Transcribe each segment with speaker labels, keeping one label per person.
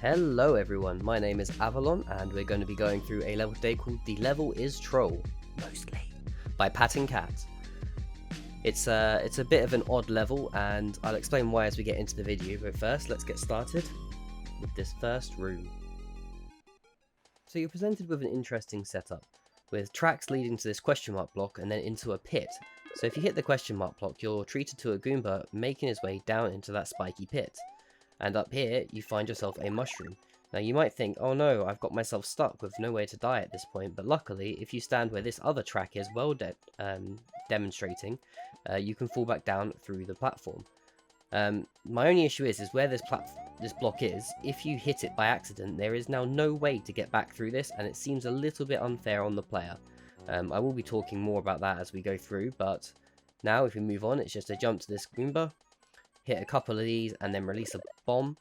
Speaker 1: Hello everyone, my name is Avalon and we're going to be going through a level today called The Level is Troll, mostly, by Patting Cat. It's a bit of an odd level and I'll explain why as we get into the video, but first let's get started with this first room. So you're presented with an interesting setup, with tracks leading to this question mark block and then into a pit. So if you hit the question mark block, you're treated to a Goomba making his way down into that spiky pit. And up here, you find yourself a mushroom. Now you might think, oh no, I've got myself stuck with nowhere to die at this point, but luckily, if you stand where this other track is demonstrating, you can fall back down through the platform. My only issue is where this block is, if you hit it by accident, there is now no way to get back through this, and it seems a little bit unfair on the player. I will be talking more about that as we go through, but now if we move on, it's just a jump to this Goomba, hit a couple of these, and then release a bomb.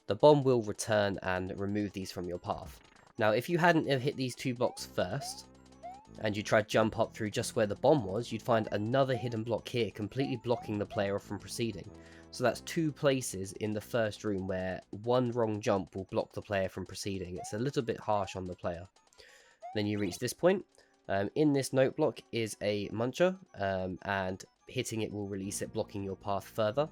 Speaker 1: The bomb will return and remove these from your path. Now, if you hadn't have hit these two blocks first, and you tried to jump up through just where the bomb was, you'd find another hidden block here, completely blocking the player from proceeding. So that's two places in the first room where one wrong jump will block the player from proceeding. It's a little bit harsh on the player. Then you reach this point. In this note block is a muncher, and hitting it will release it, blocking your path further.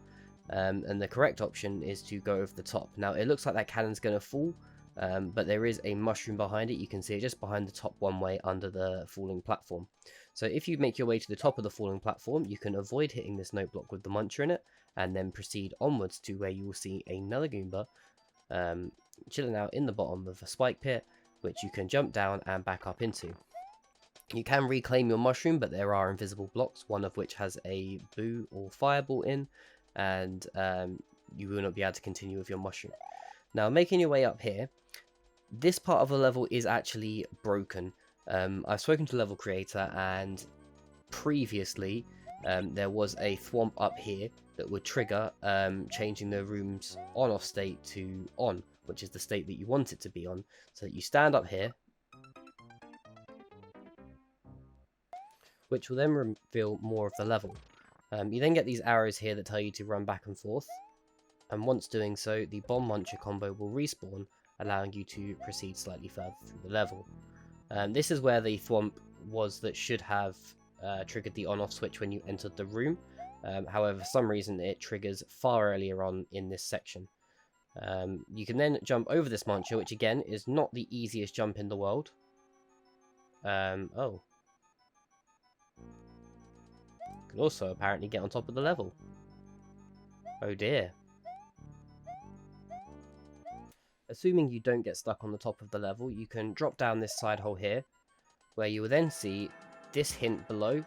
Speaker 1: And the correct option is to go over the top. Now it looks like that cannon's going to fall, but there is a mushroom behind it. You can see it just behind the top one way under the falling platform. So if you make your way to the top of the falling platform, you can avoid hitting this note block with the muncher in it, and then proceed onwards to where you will see another Goomba chilling out in the bottom of a spike pit, which you can jump down and back up into. You can reclaim your mushroom, but there are invisible blocks, one of which has a boo or fireball in, and you will not be able to continue with your mushroom. Now, making your way up here, this part of the level is actually broken. I've spoken to the level creator, and previously there was a thwomp up here that would trigger changing the room's on-off state to on, which is the state that you want it to be on. So that you stand up here, which will then reveal more of the level. You then get these arrows here that tell you to run back and forth, and once doing so, the bomb muncher combo will respawn, allowing you to proceed slightly further through the level. This is where the thwomp was that should have triggered the on-off switch when you entered the room. However, for some reason it triggers far earlier on in this section. You can then jump over this muncher, which again is not the easiest jump in the world. Oh. Can also apparently get on top of the level. Oh dear. Assuming you don't get stuck on the top of the level, you can drop down this side hole here, where you will then see this hint below,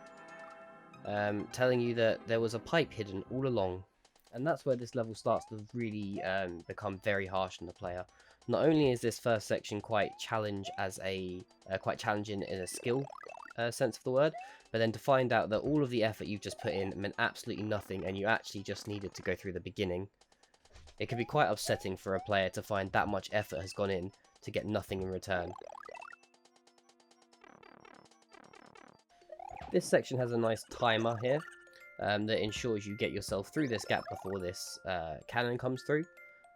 Speaker 1: telling you that there was a pipe hidden all along. And that's where this level starts to really become very harsh on the player. Not only is this first section quite challenging in a skill sense of the word, but then to find out that all of the effort you've just put in meant absolutely nothing and you actually just needed to go through the beginning. It can be quite upsetting for a player to find that much effort has gone in to get nothing in return. This section has a nice timer here that ensures you get yourself through this gap before this cannon comes through.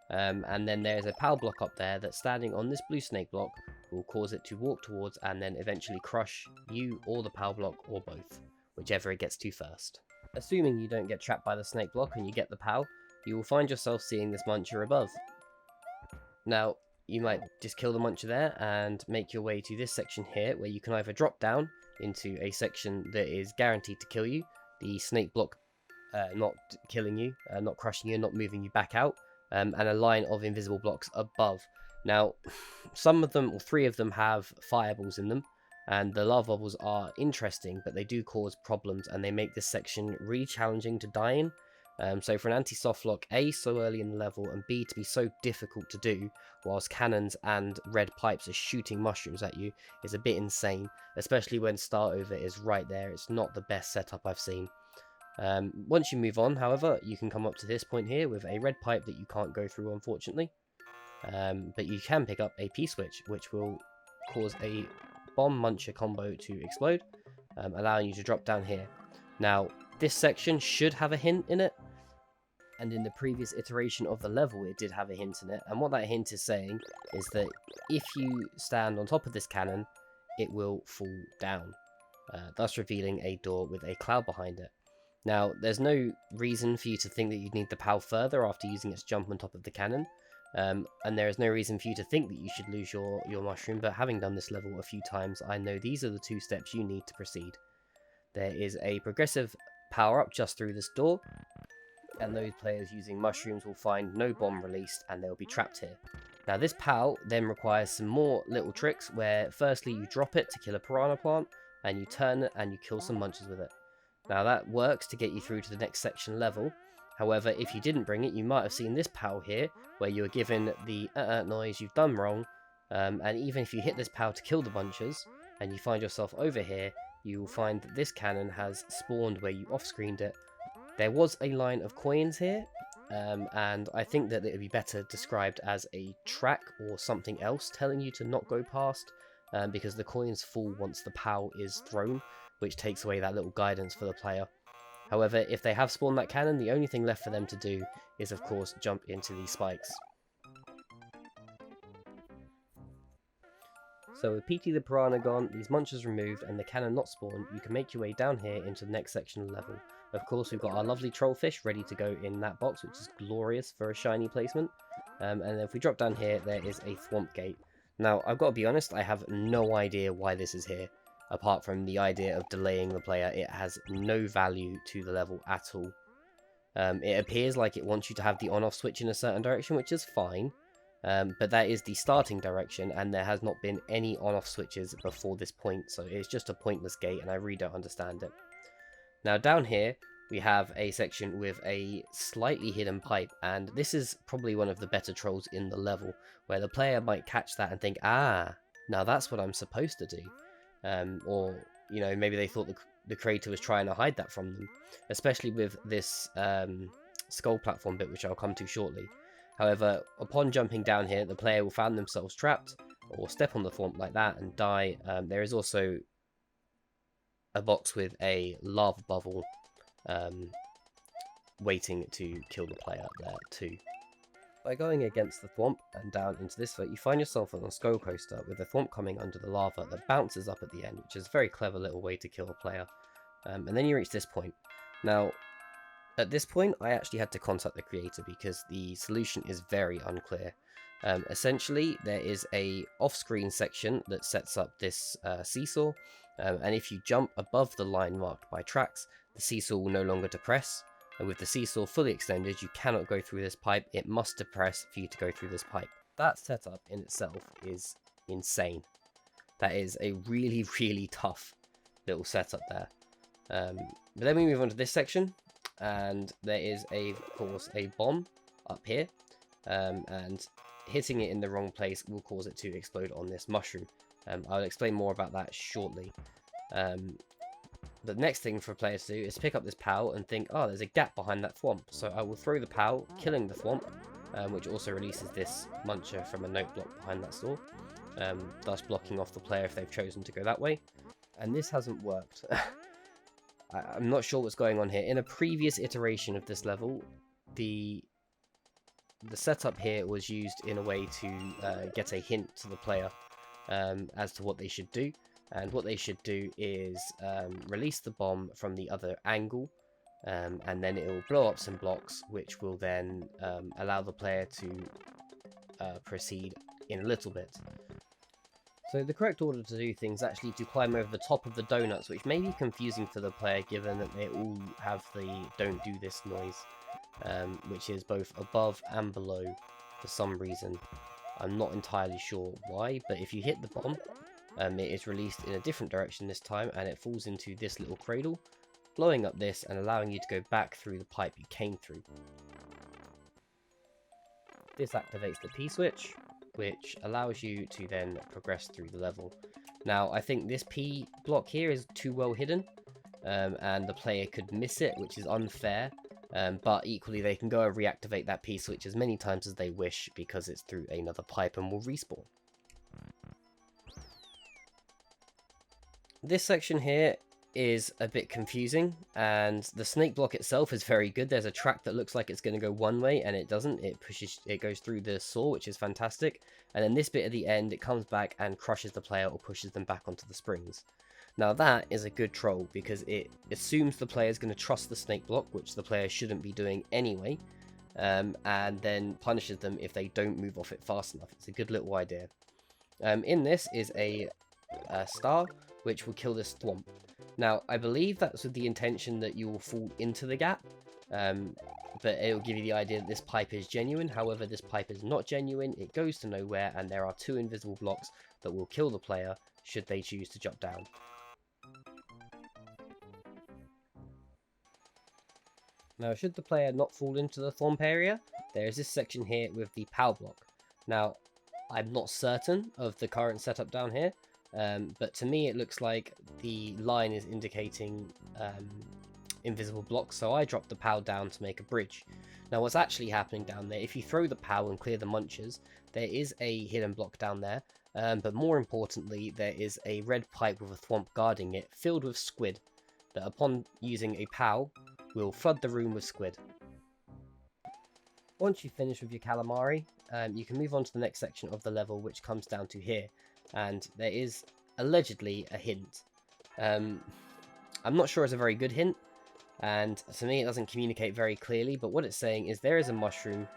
Speaker 1: And then there's a power block up there that, standing on this blue snake block, will cause it to walk towards and then eventually crush you or the power block, or both, whichever it gets to first. Assuming you don't get trapped by the snake block and you get the POW, you will find yourself seeing this muncher above. Now, you might just kill the muncher there and make your way to this section here, where you can either drop down into a section that is guaranteed to kill you, the snake block not killing you, not crushing you, not moving you back out, and a line of invisible blocks above. Now, some of them, or three of them, have fireballs in them, and the lava bubbles are interesting, but they do cause problems, and they make this section really challenging to die in. So for an anti-soft lock, A, so early in the level, and B, to be so difficult to do, whilst cannons and red pipes are shooting mushrooms at you, is a bit insane, especially when start over is right there. It's not the best setup I've seen. Once you move on, however, you can come up to this point here with a red pipe that you can't go through, unfortunately. But you can pick up a P-switch, which will cause a bomb muncher combo to explode, allowing you to drop down here. Now, this section should have a hint in it, and in the previous iteration of the level it did have a hint in it, and what that hint is saying is that if you stand on top of this cannon, it will fall down, thus revealing a door with a cloud behind it. Now, there's no reason for you to think that you'd need the POW further after using its jump on top of the cannon, and there is no reason for you to think that you should lose your mushroom, but having done this level a few times, I know these are the 2 steps you need to proceed. There is a progressive power-up just through this door, and those players using mushrooms will find no bomb released and they'll be trapped here. Now this POW then requires some more little tricks where firstly you drop it to kill a piranha plant, and you turn it and you kill some munchers with it. Now that works to get you through to the next section level. However, if you didn't bring it, you might have seen this POW here, where you were given the noise you've done wrong, and even if you hit this POW to kill the bunchers, and you find yourself over here, you will find that this cannon has spawned where you off-screened it. There was a line of coins here, and I think that it would be better described as a track or something else telling you to not go past, because the coins fall once the POW is thrown, which takes away that little guidance for the player. However, if they have spawned that cannon, the only thing left for them to do is, of course, jump into these spikes. So with PT the Piranha gone, these munchers removed, and the cannon not spawned, you can make your way down here into the next section of the level. Of course, we've got our lovely trollfish ready to go in that box, which is glorious for a shiny placement. And then if we drop down here, there is a thwomp gate. Now, I've got to be honest, I have no idea why this is here. Apart from the idea of delaying the player, it has no value to the level at all. It appears like it wants you to have the on-off switch in a certain direction, which is fine. But that is the starting direction, and there has not been any on-off switches before this point, so it's just a pointless gate, and I really don't understand it. Now down here, we have a section with a slightly hidden pipe, and this is probably one of the better trolls in the level, where the player might catch that and think, ah, now that's what I'm supposed to do. Or, you know, maybe they thought the creator was trying to hide that from them, especially with this skull platform bit, which I'll come to shortly. However, upon jumping down here, the player will find themselves trapped, or step on the thwomp like that and die. There is also a box with a lava bubble waiting to kill the player there too. By going against the thwomp and down into this foot, you find yourself on a skull coaster with the thwomp coming under the lava that bounces up at the end, which is a very clever little way to kill a player. And then you reach this point. Now, at this point, I actually had to contact the creator because the solution is very unclear. Essentially, there is a off-screen section that sets up this seesaw, and if you jump above the line marked by tracks, the seesaw will no longer depress. And with the seesaw fully extended, you cannot go through this pipe. It must depress for you to go through this pipe. That setup in itself is insane. That is a really, really tough little setup there. But then we move on to this section, and there is, of course, a bomb up here, and hitting it in the wrong place will cause it to explode on this mushroom. I'll explain more about that shortly. The next thing for players to do is pick up this POW and think, oh, there's a gap behind that thwomp. So I will throw the POW, killing the thwomp, which also releases this muncher from a note block behind that store, thus blocking off the player if they've chosen to go that way. And this hasn't worked. I'm not sure what's going on here. In a previous iteration of this level, the setup here was used in a way to get a hint to the player as to what they should do. And what they should do is release the bomb from the other angle, and then it will blow up some blocks, which will then allow the player to proceed in a little bit. So the correct order to do things is actually to climb over the top of the donuts, which may be confusing for the player given that they all have the don't do this noise, which is both above and below for some reason. I'm not entirely sure why, but if you hit the bomb, it is released in a different direction this time, and it falls into this little cradle, blowing up this and allowing you to go back through the pipe you came through. This activates the P switch, which allows you to then progress through the level. Now, I think this P block here is too well hidden, and the player could miss it, which is unfair, but equally they can go and reactivate that P switch as many times as they wish because it's through another pipe and will respawn. This section here is a bit confusing, and the snake block itself is very good. There's a track that looks like it's going to go one way, and it doesn't. It goes through the saw, which is fantastic. And then this bit at the end, it comes back and crushes the player or pushes them back onto the springs. Now that is a good troll, because it assumes the player is going to trust the snake block, which the player shouldn't be doing anyway, and then punishes them if they don't move off it fast enough. It's a good little idea. In this is a star, which will kill this thwomp. Now, I believe that's with the intention that you will fall into the gap, but it will give you the idea that this pipe is genuine. However, this pipe is not genuine, it goes to nowhere, and there are 2 invisible blocks that will kill the player should they choose to jump down. Now, should the player not fall into the thwomp area, there is this section here with the POW block. Now, I'm not certain of the current setup down here, but to me it looks like the line is indicating invisible blocks, so I dropped the POW down to make a bridge. Now what's actually happening down there, if you throw the POW and clear the munchers, there is a hidden block down there, but more importantly there is a red pipe with a thwomp guarding it, filled with squid, that upon using a POW will flood the room with squid. Once you finish with your calamari, you can move on to the next section of the level, which comes down to here, and there is allegedly a hint. I'm not sure it's a very good hint, and to me it doesn't communicate very clearly, but what it's saying is there is a mushroom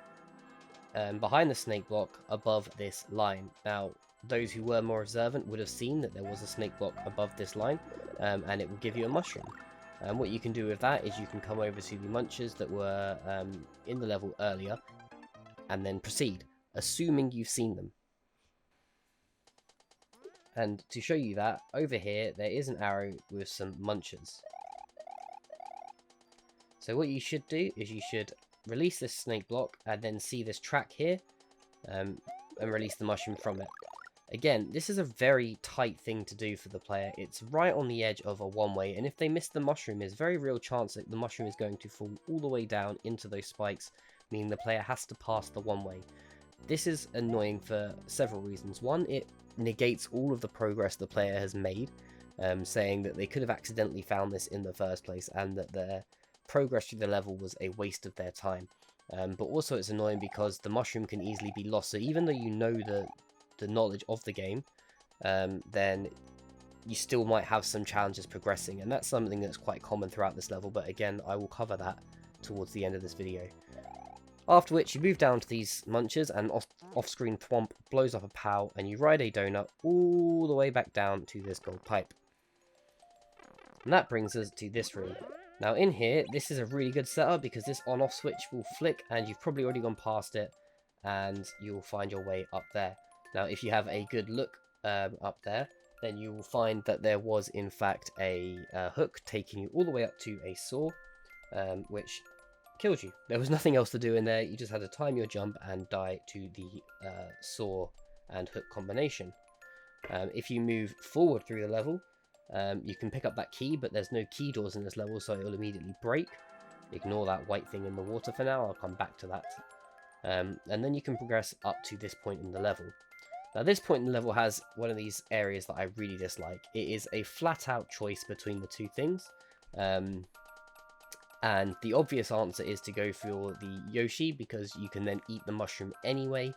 Speaker 1: behind the snake block above this line. Now, those who were more observant would have seen that there was a snake block above this line, and it will give you a mushroom. And what you can do with that is you can come over to the munchers that were in the level earlier, and then proceed, assuming you've seen them. And to show you that, over here there is an arrow with some munchers. So what you should do is you should release this snake block and then see this track here, and release the mushroom from it. Again, this is a very tight thing to do for the player. It's right on the edge of a one-way, and if they miss the mushroom, there's a very real chance that the mushroom is going to fall all the way down into those spikes, meaning the player has to pass the one-way. This is annoying for several reasons. One, it negates all of the progress the player has made, saying that they could have accidentally found this in the first place, and that their progress through the level was a waste of their time. But also it's annoying because the mushroom can easily be lost, so even though you know the knowledge of the game, then you still might have some challenges progressing, and that's something that's quite common throughout this level, but again, I will cover that towards the end of this video. After which, you move down to these munchers, and off-screen thwomp blows up a POW, and you ride a donut all the way back down to this gold pipe. And that brings us to this room. Now in here, this is a really good setup because this on-off switch will flick, and you've probably already gone past it, and you'll find your way up there. Now, if you have a good look up there, then you will find that there was, in fact, a hook taking you all the way up to a saw, which killed you. There was nothing else to do in there. You just had to time your jump and die to the saw and hook combination. If you move forward through the level, you can pick up that key, but there's no key doors in this level, so it will immediately break. Ignore that white thing in the water for now. I'll come back to that. And then you can progress up to this point in the level. Now this point in the level has one of these areas that I really dislike. It is a flat out choice between the two things. And the obvious answer is to go for the Yoshi, because you can then eat the mushroom anyway.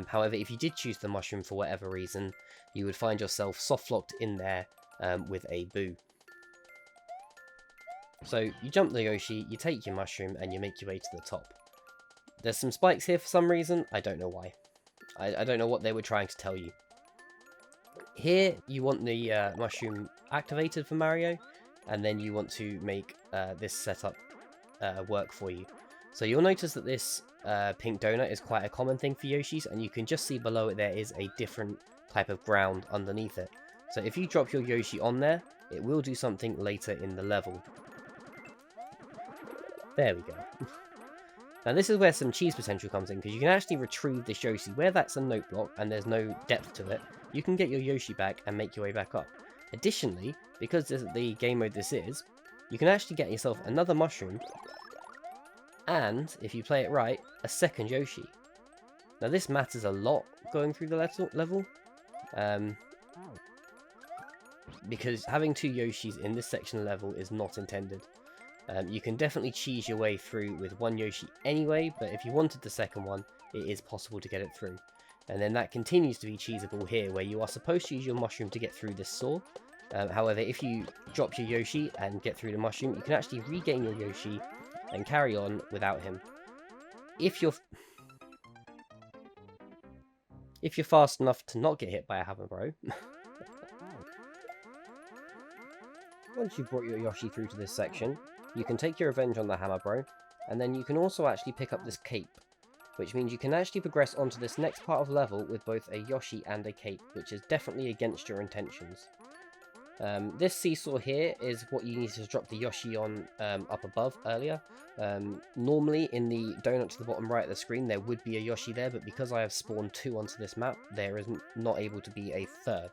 Speaker 1: However, if you did choose the mushroom for whatever reason, you would find yourself soft locked in there with a boo. So you jump the Yoshi, you take your mushroom, and you make your way to the top. There's some spikes here for some reason. I don't know why. I don't know what they were trying to tell you. Here, you want the mushroom activated for Mario, and then you want to make this setup work for you. So you'll notice that this pink donut is quite a common thing for Yoshis, and you can just see below it there is a different type of ground underneath it. So if you drop your Yoshi on there, it will do something later in the level. There we go. Now this is where some cheese potential comes in, because you can actually retrieve this Yoshi. Where that's a note block and there's no depth to it, you can get your Yoshi back and make your way back up. Additionally, because this is the game mode this is, you can actually get yourself another mushroom, and, if you play it right, a second Yoshi. Now this matters a lot going through the level. because having 2 Yoshis in this section of level is not intended. You can definitely cheese your way through with 1 Yoshi anyway, but if you wanted the second one, it is possible to get it through. And then that continues to be cheesable here, where you are supposed to use your mushroom to get through this saw. However, if you drop your Yoshi and get through the mushroom, you can actually regain your Yoshi and carry on without him. If you're fast enough to not get hit by a hammer bro, once you've brought your Yoshi through to this section, you can take your revenge on the hammer bro, and then you can also actually pick up this cape, which means you can actually progress onto this next part of level with both a Yoshi and a cape, which is definitely against your intentions. This seesaw here is what you need to drop the Yoshi on up above earlier. Normally in the donut to the bottom right of the screen there would be a Yoshi there, but because I have spawned 2 onto this map, there is not able to be a third.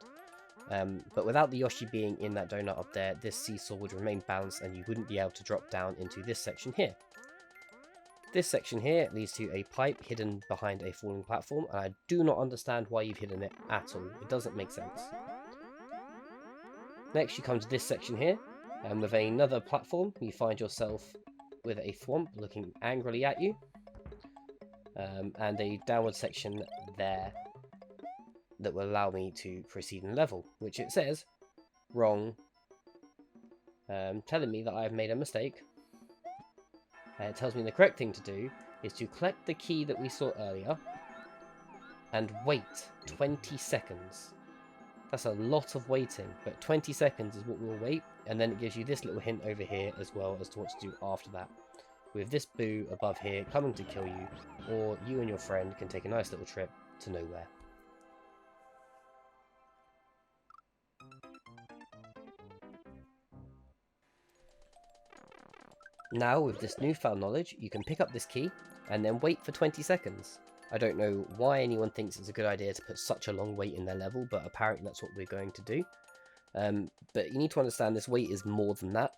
Speaker 1: But without the Yoshi being in that donut up there, this seesaw would remain balanced and you wouldn't be able to drop down into this section here. This section here leads to a pipe hidden behind a falling platform, and I do not understand why you've hidden it at all. It doesn't make sense. Next you come to this section here, and with another platform you find yourself with a thwomp looking angrily at you, and a downward section there that will allow me to proceed in level, which it says wrong, telling me that I have made a mistake. It tells me the correct thing to do is to collect the key that we saw earlier and wait 20 seconds. That's a lot of waiting, but 20 seconds is what we'll wait, and then it gives you this little hint over here as well as to what to do after that. With this boo above here coming to kill you, or you and your friend can take a nice little trip to nowhere. Now, with this newfound knowledge, you can pick up this key and then wait for 20 seconds. I don't know why anyone thinks it's a good idea to put such a long wait in their level, but apparently that's what we're going to do. But you need to understand this wait is more than that.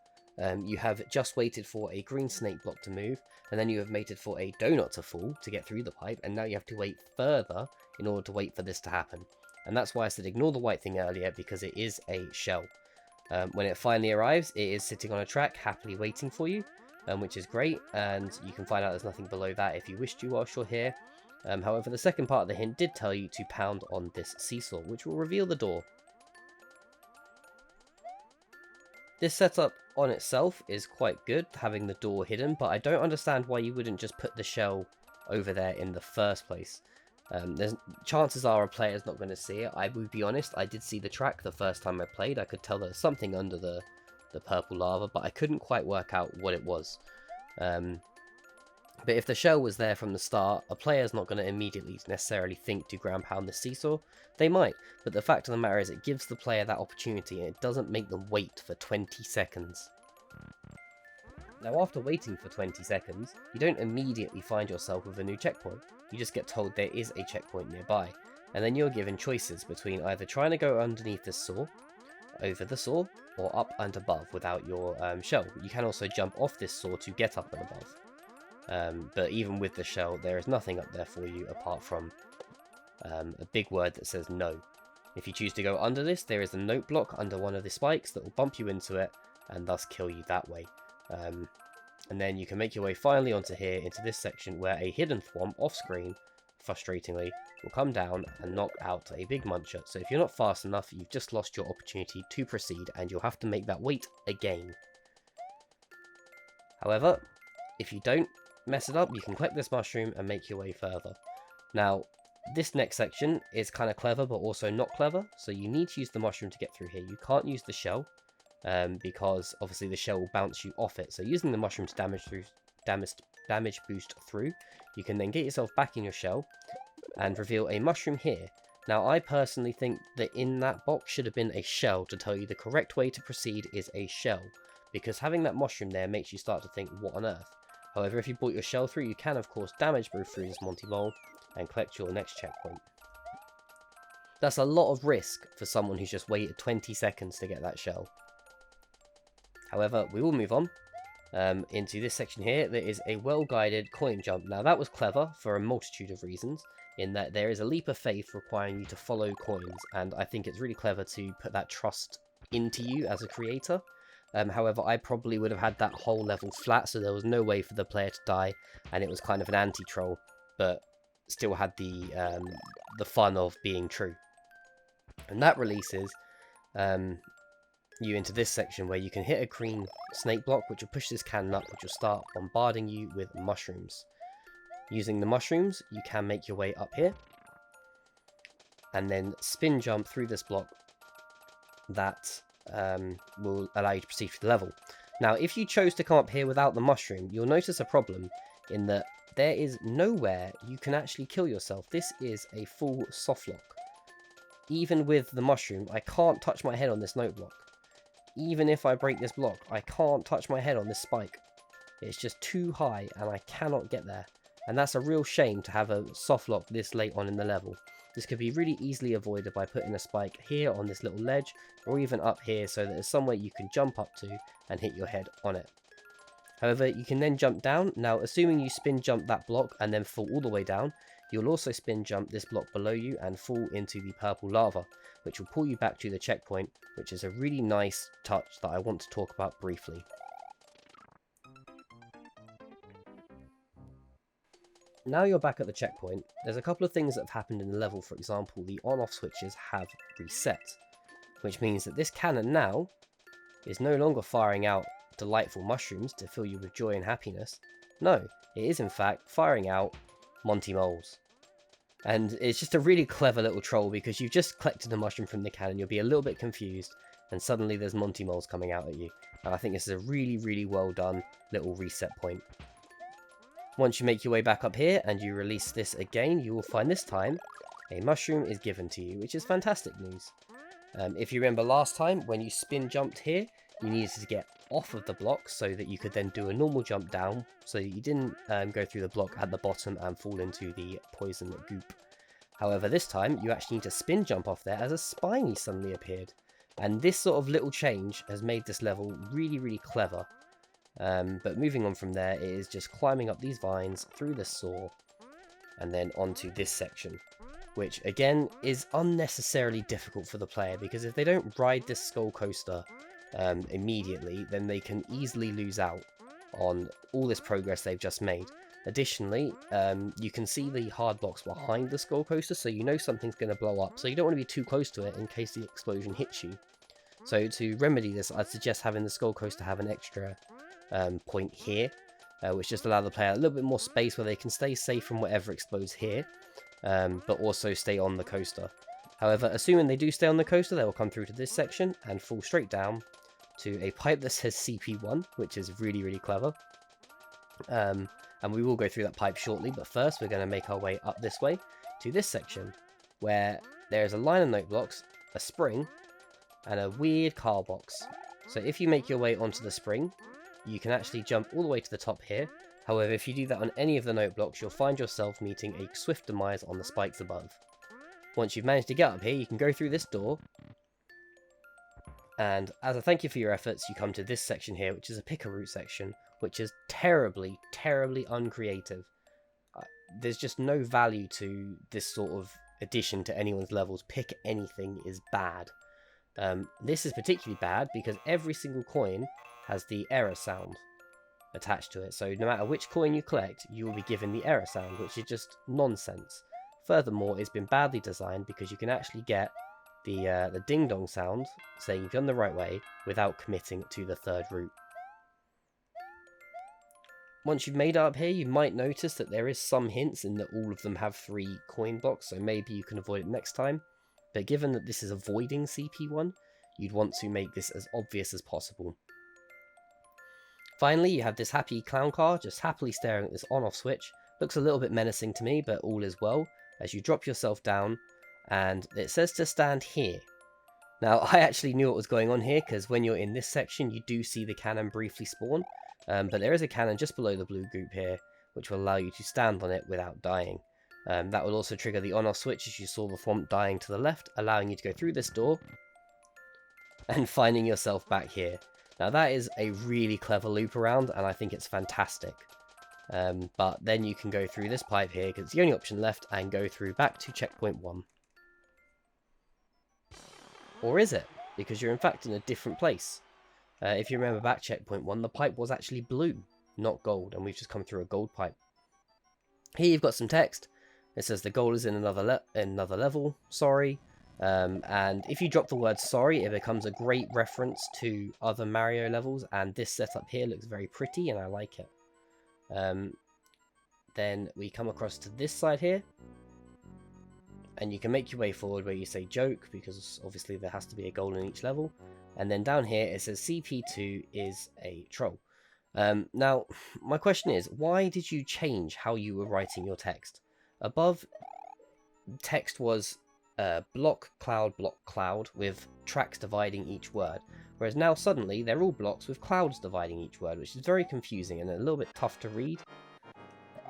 Speaker 1: You have just waited for a green snake block to move, and then you have waited for a donut to fall to get through the pipe, and now you have to wait further in order to wait for this to happen. And that's why I said ignore the white thing earlier, because it is a shell. When it finally arrives, it is sitting on a track, happily waiting for you. Which is great, and you can find out there's nothing below that if you wish to whilst you're here. However, the second part of the hint did tell you to pound on this seesaw, which will reveal the door. This setup on itself is quite good, having the door hidden, but I don't understand why you wouldn't just put the shell over there in the first place. Chances are a player's not going to see it. I would be honest, I did see the track the first time I played. I could tell there was something under the purple lava, but I couldn't quite work out what it was. But if the shell was there from the start, a player's not going to immediately necessarily think to ground pound the seesaw. They might, but the fact of the matter is it gives the player that opportunity and it doesn't make them wait for 20 seconds. Now, after waiting for 20 seconds, you don't immediately find yourself with a new checkpoint. You just get told there is a checkpoint nearby, and then you're given choices between either trying to go underneath this saw, over the saw, or up and above without your shell. You can also jump off this saw to get up and above. But even with the shell, there is nothing up there for you apart from a big word that says no. If you choose to go under this, there is a note block under one of the spikes that will bump you into it and thus kill you that way. And then you can make your way finally onto here, into this section where a hidden thwomp off screen, frustratingly, will come down and knock out a big muncher. So if you're not fast enough, you've just lost your opportunity to proceed and you'll have to make that wait again. However, if you don't mess it up, you can collect this mushroom and make your way further. Now, this next section is kind of clever but also not clever, so you need to use the mushroom to get through here. You can't use the shell, because obviously the shell will bounce you off it. So using the mushroom to damage boost through, you can then get yourself back in your shell and reveal a mushroom here. Now, I personally think that in that box should have been a shell to tell you the correct way to proceed is a shell, because having that mushroom there makes you start to think, what on earth? However, if you brought your shell through, you can of course damage brew through this Monty Mole and collect your next checkpoint. That's a lot of risk for someone who's just waited 20 seconds to get that shell. However, we will move on into this section here. There is a well-guided coin jump. Now, that was clever for a multitude of reasons, in that there is a leap of faith requiring you to follow coins, and I think it's really clever to put that trust into you as a creator. However, I probably would have had that whole level flat, so there was no way for the player to die, and it was kind of an anti-troll, but still had the fun of being true. And that releases you into this section where you can hit a green snake block, which will push this cannon up, which will start bombarding you with mushrooms. Using the mushrooms, you can make your way up here, and then spin jump through this block that will allow you to proceed through the level. Now, if you chose to come up here without the mushroom, you'll notice a problem in that there is nowhere you can actually kill yourself. This is a full soft lock. Even with the mushroom, I can't touch my head on this note block. Even if I break this block, I can't touch my head on this spike. It's just too high and I cannot get there. And that's a real shame to have a soft lock this late on in the level. This could be really easily avoided by putting a spike here on this little ledge, or even up here so that there's somewhere you can jump up to and hit your head on it. However, you can then jump down. Now, assuming you spin jump that block and then fall all the way down, you'll also spin jump this block below you and fall into the purple lava, which will pull you back to the checkpoint, which is a really nice touch that I want to talk about briefly. Now you're back at the checkpoint, there's a couple of things that have happened in the level. For example, the on-off switches have reset, which means that this cannon now is no longer firing out delightful mushrooms to fill you with joy and happiness. No, it is in fact firing out Monty Moles. And it's just a really clever little troll, because you've just collected a mushroom from the cannon, you'll be a little bit confused, and suddenly there's Monty Moles coming out at you. And I think this is a really, really well done little reset point. Once you make your way back up here and you release this again, you will find this time a mushroom is given to you, which is fantastic news. If you remember last time, when you spin jumped here, you needed to get off of the block so that you could then do a normal jump down, so that you didn't go through the block at the bottom and fall into the poison goop. However, this time you actually need to spin jump off there as a spiny suddenly appeared. And this sort of little change has made this level really, really clever. But moving on from there, it is just climbing up these vines through the saw and then onto this section, which again is unnecessarily difficult for the player, because if they don't ride this skull coaster immediately, then they can easily lose out on all this progress they've just made. Additionally, you can see the hard blocks behind the skull coaster, so you know something's going to blow up, so you don't want to be too close to it in case the explosion hits you. So to remedy this, I'd suggest having the skull coaster have an extra point here, which just allow the player a little bit more space where they can stay safe from whatever explodes here, but also stay on the coaster. However, assuming they do stay on the coaster, they will come through to this section and fall straight down to a pipe that says CP1, which is really, really clever. And we will go through that pipe shortly, but first we're going to make our way up this way to this section, where there is a line of note blocks, a spring, and a weird car box. So if you make your way onto the spring, you can actually jump all the way to the top here. However, if you do that on any of the note blocks, you'll find yourself meeting a swift demise on the spikes above. Once you've managed to get up here, you can go through this door, and as a thank you for your efforts, you come to this section here, which is a pick a route section, which is terribly, terribly uncreative. There's just no value to this sort of addition to anyone's levels. Pick anything is bad. This is particularly bad because every single coin has the error sound attached to it. So no matter which coin you collect, you will be given the error sound, which is just nonsense. Furthermore, it's been badly designed because you can actually get the ding-dong sound saying you've done the right way without committing to the third route. Once you've made it up here, you might notice that there is some hints in that all of them have 3 coin blocks, so maybe you can avoid it next time. But given that this is avoiding CP1, you'd want to make this as obvious as possible. Finally, you have this happy clown car just happily staring at this on-off switch. Looks a little bit menacing to me, but all is well, as you drop yourself down, and it says to stand here. Now, I actually knew what was going on here, because when you're in this section, you do see the cannon briefly spawn, but there is a cannon just below the blue goop here, which will allow you to stand on it without dying. That will also trigger the on-off switch, as you saw the Thwomp dying to the left, allowing you to go through this door, and finding yourself back here. Now that is a really clever loop around, and I think it's fantastic. But then you can go through this pipe here, because it's the only option left, and go through back to checkpoint 1. Or is it? because you're in fact in a different place. If you remember back checkpoint 1, the pipe was actually blue, not gold, and we've just come through a gold pipe. Here you've got some text. It says the goal is in another level, sorry. And if you drop the word sorry, it becomes a great reference to other Mario levels, and this setup here looks very pretty and I like it. Then we come across to this side here, and you can make your way forward where you say joke, because obviously there has to be a goal in each level. And then down here it says CP2 is a troll. Now, my question is, why did you change how you were writing your text? Above, text was block, cloud, with tracks dividing each word. Whereas now, suddenly, they're all blocks with clouds dividing each word, which is very confusing and a little bit tough to read.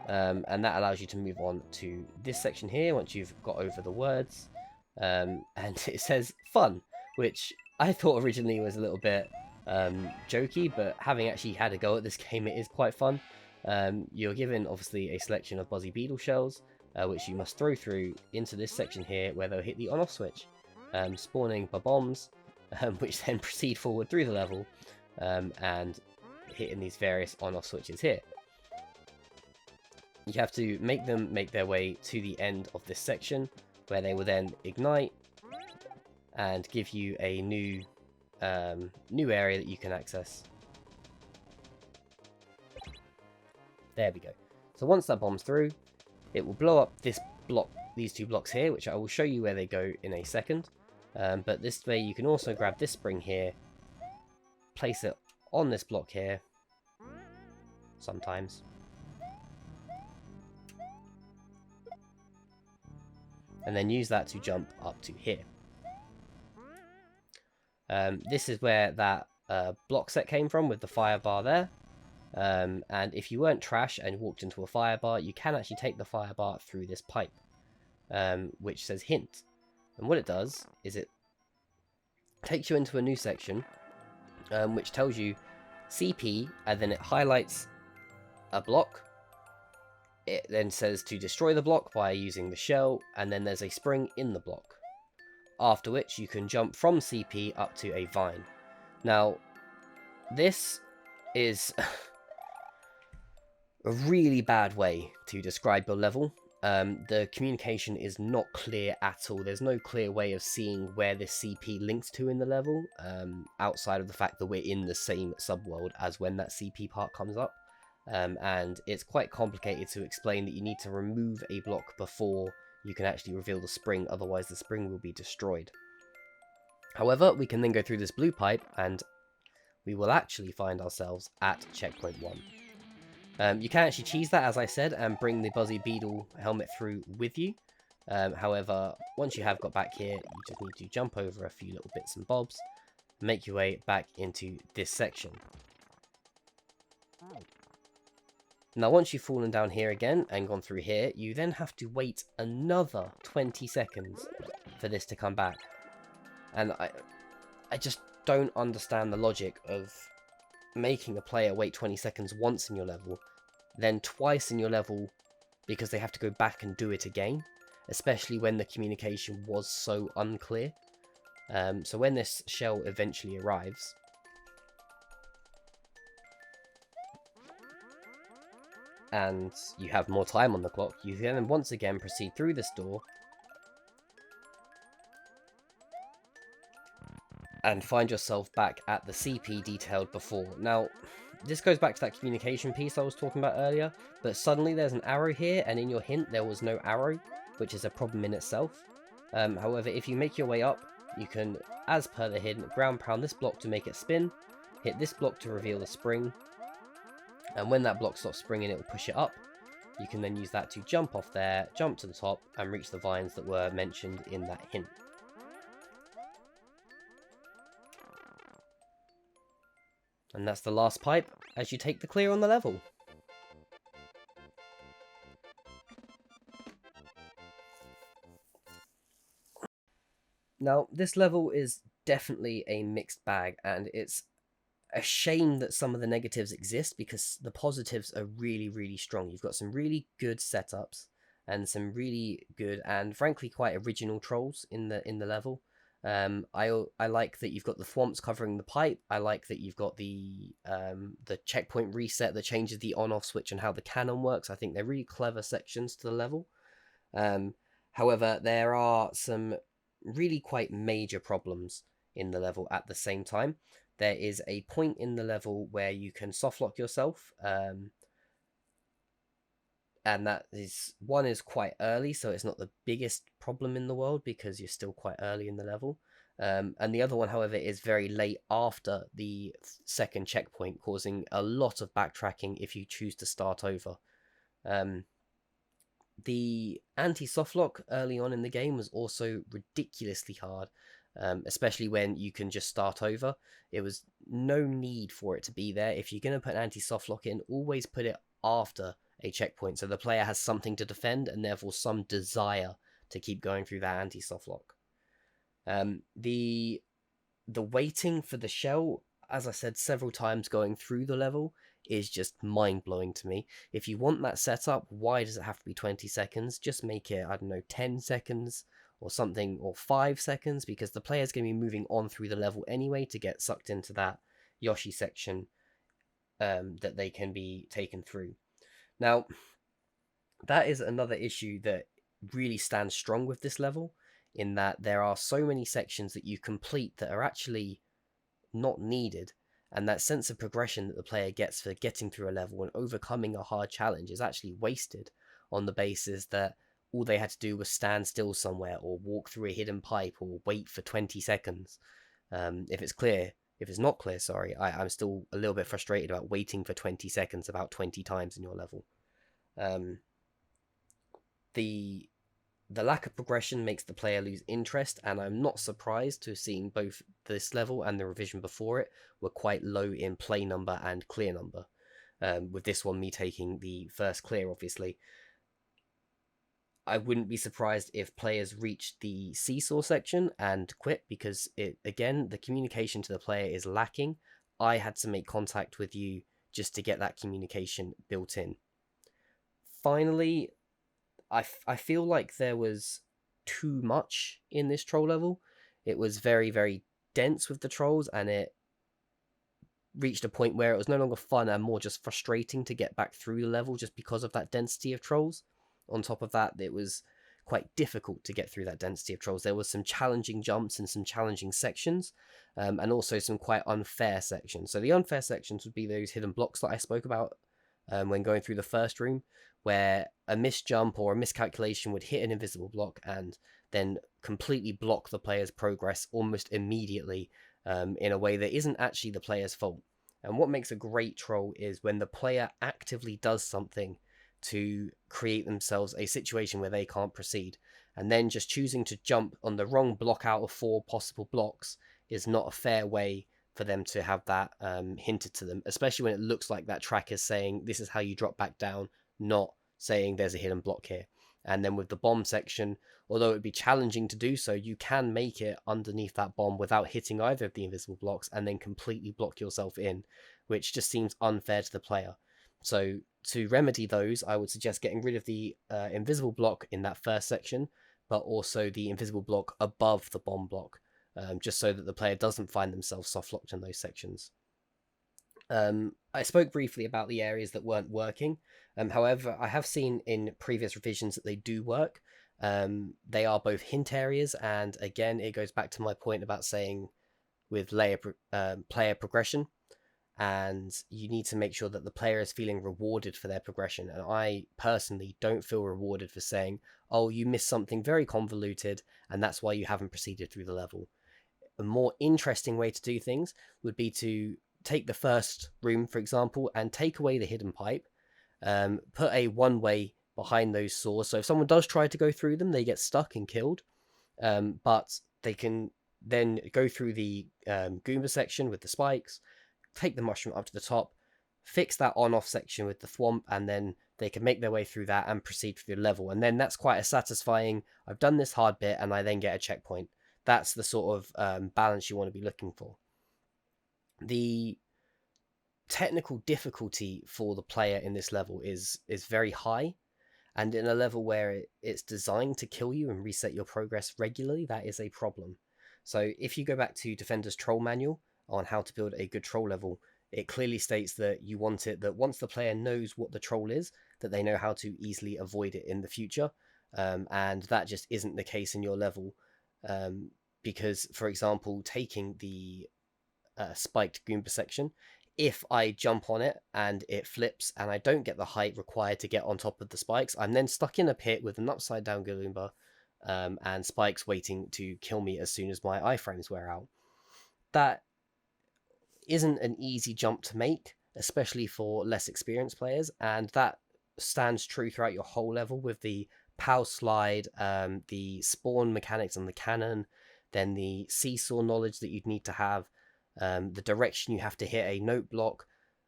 Speaker 1: And that allows you to move on to this section here once you've got over the words. And it says fun, which I thought originally was a little bit jokey, but having actually had a go at this game, it is quite fun. You're given obviously a selection of Buzzy Beetle shells, which you must throw through into this section here, where they'll hit the on-off switch, spawning bombs, which then proceed forward through the level, and hitting these various on-off switches here. You have to make them make their way to the end of this section, where they will then ignite and give you a new area that you can access. There we go. So once that bomb's through, it will blow up this block, these two blocks here, which I will show you where they go in a second. But this way you can also grab this spring here, place it on this block here, sometimes. And then use that to jump up to here. This is where that block set came from, with the fire bar there. And if you weren't trash and walked into a fire bar, you can actually take the fire bar through this pipe, which says hint. And what it does is it takes you into a new section, which tells you CP, and then it highlights a block. It then says to destroy the block by using the shell, and then there's a spring in the block. After which you can jump from CP up to a vine. Now, this is a really bad way to describe your level. The communication is not clear at all. There's no clear way of seeing where this CP links to in the level, outside of the fact that we're in the same subworld as when that CP part comes up. And it's quite complicated to explain that you need to remove a block before you can actually reveal the spring, otherwise the spring will be destroyed. However, we can then go through this blue pipe and we will actually find ourselves at checkpoint 1. You can actually cheese that, as I said, and bring the Buzzy Beetle helmet through with you. However, once you have got back here, you just need to jump over a few little bits and bobs, make your way back into this section. Now, once you've fallen down here again and gone through here, you then have to wait another 20 seconds for this to come back. And I just don't understand the logic of making a player wait 20 seconds once in your level, then twice in your level because they have to go back and do it again, especially when the communication was so unclear. So when this shell eventually arrives, and you have more time on the clock, you then once again proceed through this door and find yourself back at the CP detailed before. Now, this goes back to that communication piece I was talking about earlier, but suddenly there's an arrow here, and in your hint there was no arrow, which is a problem in itself. However, if you make your way up, you can, as per the hint, ground pound this block to make it spin, hit this block to reveal the spring, and when that block stops springing, it will push it up. You can then use that to jump off there, jump to the top, and reach the vines that were mentioned in that hint. And that's the last pipe as you take the clear on the level. Now, this level is definitely a mixed bag, and it's a shame that some of the negatives exist because the positives are really, really strong. You've got some really good setups and some really good and frankly quite original trolls in the level. I like that you've got the thwomps covering the pipe. I like that you've got the checkpoint reset that changes the on-off switch and how the cannon works. I think they're really clever sections to the level. Um, However, there are some really quite major problems in the level at the same time. There is a point in the level where you can softlock yourself, and that is one is quite early, so it's not the biggest problem in the world because you're still quite early in the level. And the other one, however, is very late after the second checkpoint, causing a lot of backtracking if you choose to start over. The anti-softlock early on in the game was also ridiculously hard, especially when you can just start over. It was no need for it to be there. If you're going to put an anti-softlock in, always put it after a checkpoint so the player has something to defend and therefore some desire to keep going through that anti-softlock. The waiting for the shell, as I said several times going through the level, is just mind-blowing to me. If you want that setup, why does it have to be 20 seconds? Just make it, I don't know, 10 seconds or something, or 5 seconds, because the player's going to be moving on through the level anyway to get sucked into that Yoshi section that they can be taken through. Now, that is another issue that really stands strong with this level, in that there are so many sections that you complete that are actually not needed, and that sense of progression that the player gets for getting through a level and overcoming a hard challenge is actually wasted on the basis that all they had to do was stand still somewhere or walk through a hidden pipe or wait for 20 seconds. If it's not clear, sorry, I'm still a little bit frustrated about waiting for 20 seconds about 20 times in your level. The lack of progression makes the player lose interest, and I'm not surprised to have seen both this level and the revision before it were quite low in play number and clear number. With this one, me taking the first clear, obviously. I wouldn't be surprised if players reached the seesaw section and quit, because again, the communication to the player is lacking. I had to make contact with you just to get that communication built in. Finally, I feel like there was too much in this troll level. It was very, very dense with the trolls, and it reached a point where it was no longer fun and more just frustrating to get back through the level just because of that density of trolls. On top of that, it was quite difficult to get through that density of trolls. There was some challenging jumps and some challenging sections, and also some quite unfair sections. So the unfair sections would be those hidden blocks that I spoke about when going through the first room, where a misjump or a miscalculation would hit an invisible block and then completely block the player's progress almost immediately, in a way that isn't actually the player's fault. And what makes a great troll is when the player actively does something to create themselves a situation where they can't proceed, and then just choosing to jump on the wrong block out of 4 possible blocks is not a fair way for them to have that hinted to them, especially when it looks like that track is saying this is how you drop back down, not saying there's a hidden block here. And then with the bomb section, although it would be challenging to do so, you can make it underneath that bomb without hitting either of the invisible blocks and then completely block yourself in, which just seems unfair to the player. So to remedy those, I would suggest getting rid of the invisible block in that first section, but also the invisible block above the bomb block, just so that the player doesn't find themselves soft-locked in those sections. I spoke briefly about the areas that weren't working. However, I have seen in previous revisions that they do work. They are both hint areas, and again, it goes back to my point about saying with player progression, and you need to make sure that the player is feeling rewarded for their progression. And I personally don't feel rewarded for saying, oh, you missed something very convoluted, and that's why you haven't proceeded through the level. A more interesting way to do things would be to take the first room, for example, and take away the hidden pipe, put a one-way behind those saws, so if someone does try to go through them, they get stuck and killed, but they can then go through the Goomba section with the spikes, take the mushroom up to the top, fix that on-off section with the thwomp, and then they can make their way through that and proceed through the level. And then that's quite a satisfying, I've done this hard bit and I then get a checkpoint. That's the sort of balance you want to be looking for. The technical difficulty for the player in this level is very high, and in a level where it's designed to kill you and reset your progress regularly, that is a problem. So if you go back to Defender's Troll Manual on how to build a good troll level, it clearly states that you want it that once the player knows what the troll is, that they know how to easily avoid it in the future. And that just isn't the case in your level. Because, for example, taking the spiked Goomba section, if I jump on it and it flips and I don't get the height required to get on top of the spikes, I'm then stuck in a pit with an upside down Goomba and spikes waiting to kill me as soon as my iframes wear out. That isn't an easy jump to make, especially for less experienced players, and that stands true throughout your whole level with the POW slide, the spawn mechanics on the cannon, then the seesaw knowledge that you'd need to have, the direction you have to hit a note block,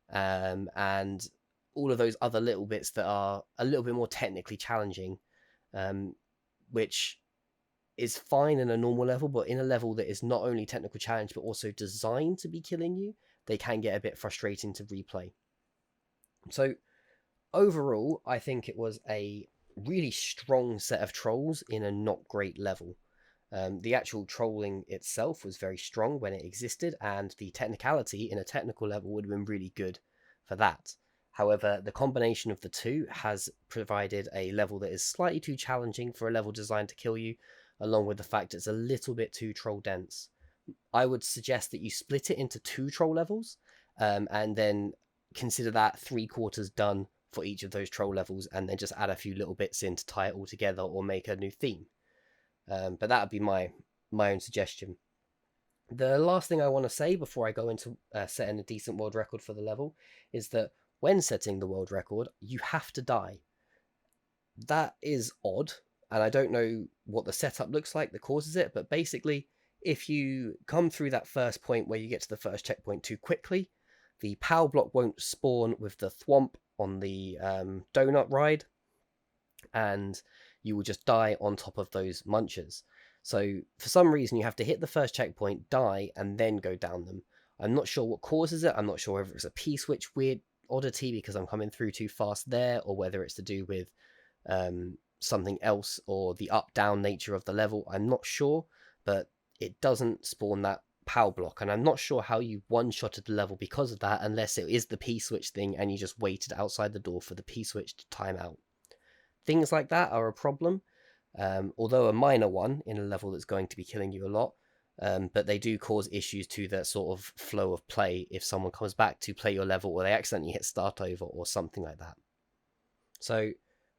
Speaker 1: and all of those other little bits that are a little bit more technically challenging, which is fine in a normal level, but in a level that is not only technical challenge but also designed to be killing you, they can get a bit frustrating to replay. So overall, I think it was a really strong set of trolls in a not great level. The actual trolling itself was very strong when it existed, and the technicality in a technical level would have been really good for that. However, the combination of the two has provided a level that is slightly too challenging for a level designed to kill you, along with the fact it's a little bit too troll dense. I would suggest that you split it into 2 troll levels, and then consider that 3/4 done for each of those troll levels, and then just add a few little bits in to tie it all together or make a new theme. But that would be my own suggestion. The last thing I want to say before I go into setting a decent world record for the level is that when setting the world record, you have to die. That is odd, and I don't know what the setup looks like that causes it, but basically, if you come through that first point where you get to the first checkpoint too quickly, the POW block won't spawn with the thwomp on the donut ride, and you will just die on top of those munchers. So for some reason, you have to hit the first checkpoint, die, and then go down them. I'm not sure what causes it. I'm not sure whether it's a P-switch weird oddity because I'm coming through too fast there, or whether it's to do with something else or the up-down nature of the level. I'm not sure, but it doesn't spawn that POW block, and I'm not sure how you one-shotted the level because of that, unless it is the P-switch thing and you just waited outside the door for the P-switch to time out. Things like that are a problem, although a minor one in a level that's going to be killing you a lot, but they do cause issues to that sort of flow of play if someone comes back to play your level or they accidentally hit start over or something like that. So,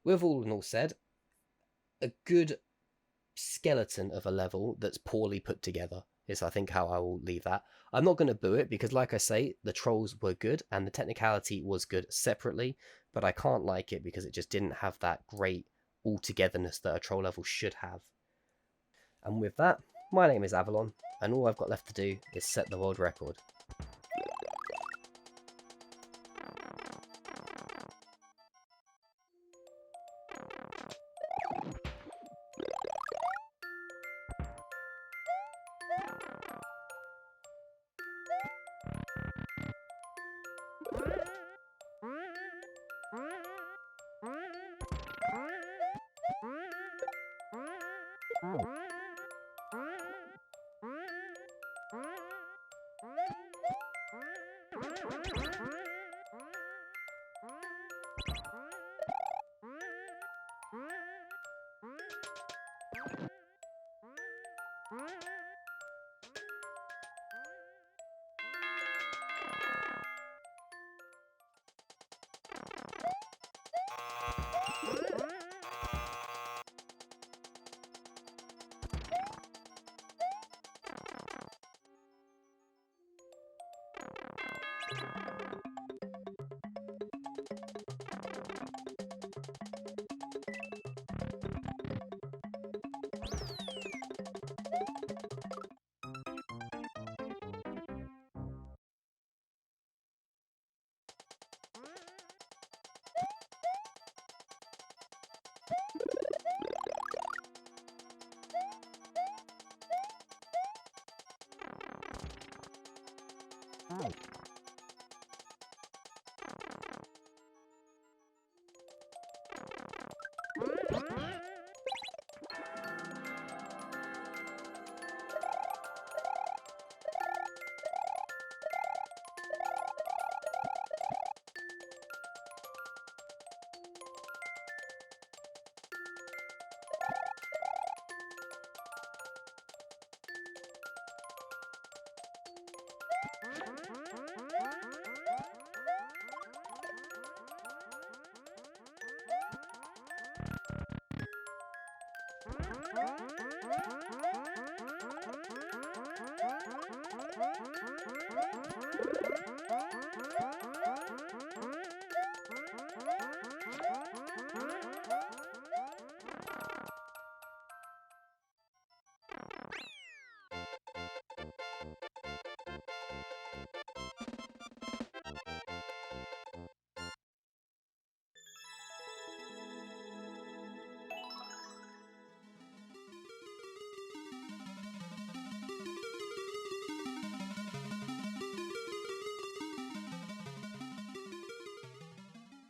Speaker 1: with all in all said, a good skeleton of a level that's poorly put together is, I think, how I will leave that. I'm not going to boo it because, like I say, the trolls were good and the technicality was good separately, but I can't like it because it just didn't have that great all-togetherness that a troll level should have. And with that, my name is Avalon, and all I've got left to do is set the world record.